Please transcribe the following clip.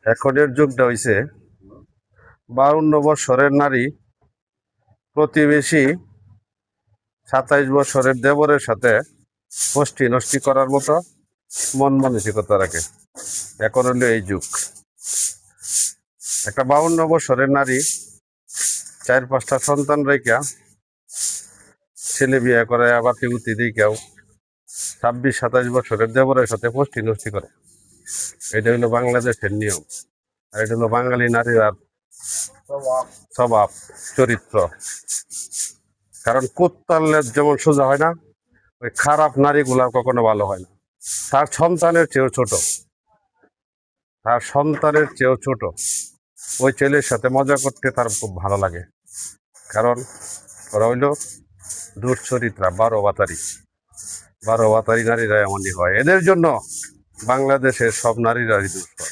এখনের যুগটা হইছে 52 বছরের নারী প্রতিবেশী 27 বছরের দেবরের সাথে গোষ্ঠী নষ্টি করার মতো মন মানসিকতা রাখে। এখন হলো এই যুগ। একটা 52 বছরের নারী 4-5টা সন্তান রেখা ছেলে বিয়ে করে, আবার বিভূতি দিয়ে কেউ 26-27 বছরের দেবরের সাথে গোষ্ঠী নষ্টি করে। এটা হলো বাংলাদেশের নিয়ম, আর এটা হলো বাঙালি নারীর আর স্বভাব চরিত্র। কারণ কুত্তার যেমন সোজা হয় না, ওই খারাপ নারীগুলা কখনো ভালো হয় না। তার সন্তানের চেয়েও ছোট, তার সন্তানের চেয়েও ছোট ওই ছেলের সাথে মজা করতে তার খুব ভালো লাগে। কারণ ওরা হইল দুশ্চরিত্রা, 12 বাতারি নারীরা এমনই হয়। এদের জন্য বাংলাদেশের সব নারীরাই দুষ্কর।